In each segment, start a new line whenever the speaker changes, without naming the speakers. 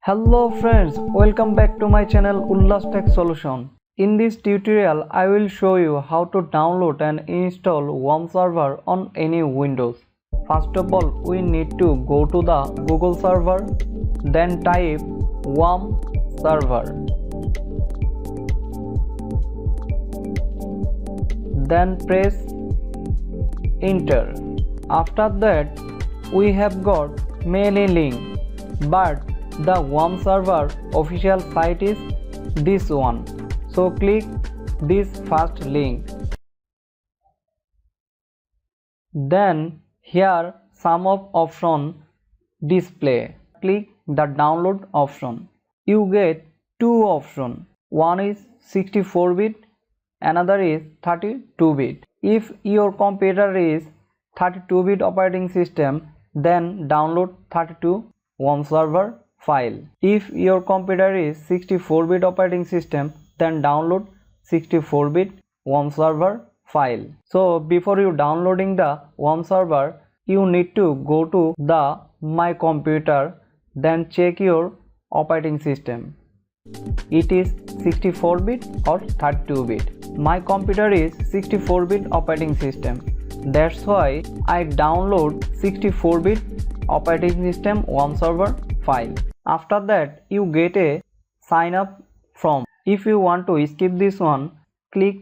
Hello friends, welcome back to my channel Ullas Tech Solution. In this tutorial, I will show you how to download and install Wamp server on any Windows. First of all, we need to go to the Google server, then type Wamp server. Then press enter. After that, we have got many links, but the Wamp server official site is this one. So click this first link. Then here some of option display. Click the download option. You get two options. One is 64-bit, another is 32-bit. If your computer is 32-bit operating system, then download 32 Wamp server file. If your computer is 64-bit operating system, then download 64-bit Wamp server file. So before you downloading the Wamp server, you need to go to the My Computer, then check your operating system. It is 64-bit or 32-bit. My computer is 64-bit operating system. That's why I download 64-bit operating system Wamp server file. After that, you get a sign up form. If you want to skip this one, click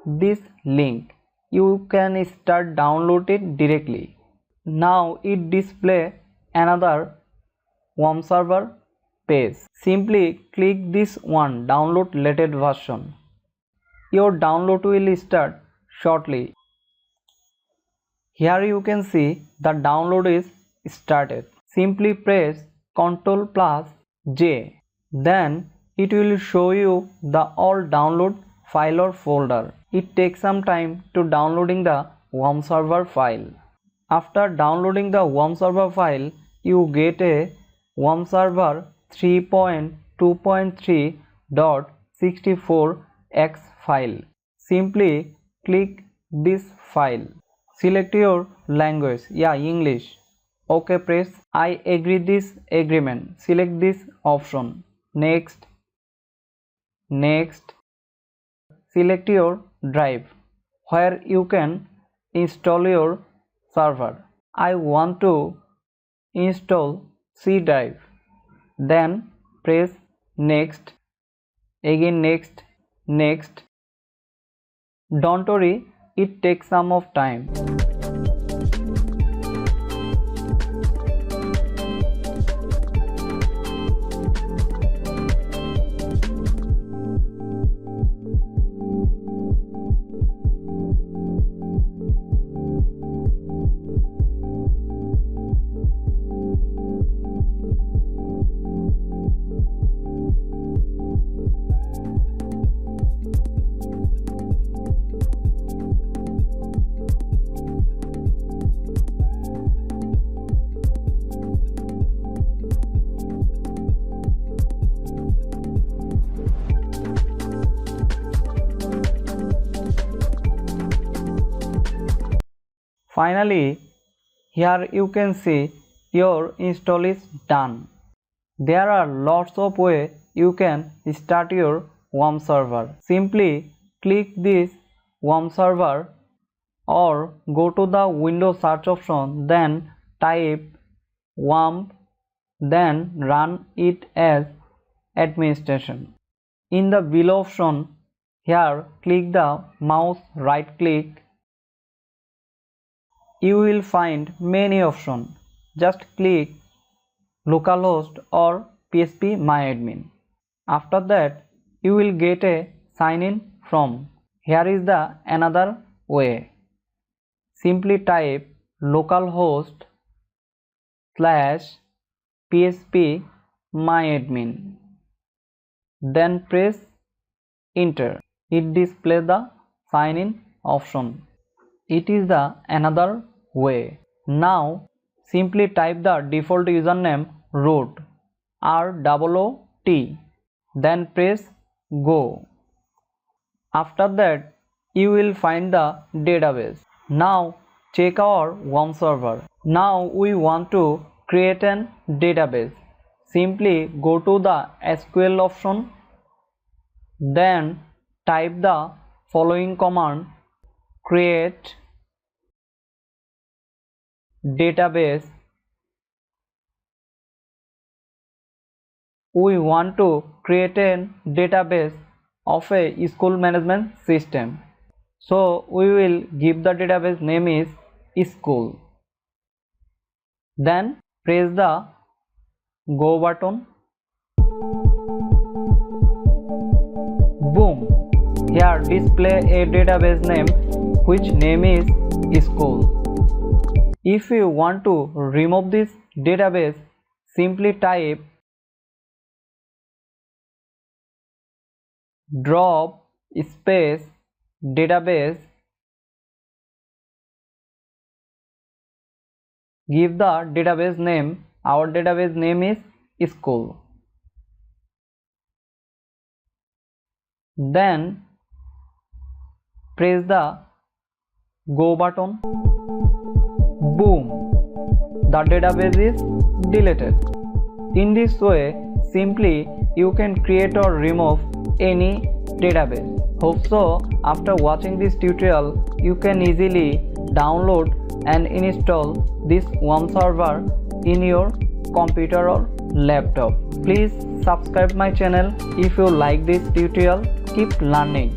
this link. You can start download it directly. Now it display another Wamp server page. Simply click this one, download latest version. Your download will start shortly. Here you can see the download is started. Simply press Ctrl+J. Then it will show you the all download file or folder. It takes some time to downloading the Wamp server file. After downloading the Wamp server file, you get a Wamp server 3.2.3.64x file. Simply click this file. Select your language, English. OK, press I agree this agreement. Select this option. Next. Select your drive where you can install your server. I want to install C drive. Then press next. Again next. Don't worry, it takes some of time. Finally, here you can see your install is done. There are lots of ways you can start your Wamp server. Simply click this Wamp server or go to the Windows search option, then type Wamp, then run it as administration. In the below option, here click the mouse right click. You will find many options. Just click localhost or phpMyAdmin. After that, you will get a sign in form. Here is the another way. Simply type localhost/phpMyAdmin. Then press enter. It displays the sign in option. It is the another way. Now simply type the default username root ROOT, then press go. After that you will find the database. Now check our Wamp server. Now we want to create an database. simply go to the SQL option, then type the following command: create database. We want to create a database of a school management system, so we will give the database name is school. Then press the go button. Boom! Here display a database name which name is school. If you want to remove this database, simply type drop space database, give the database name. Our database name is school. Then press the go button. Boom! The database is deleted. In this way, simply you can create or remove any database. Hope so after watching this tutorial you can easily download and install this Wamp server in your computer or laptop. Please subscribe my channel if you like this tutorial. Keep learning.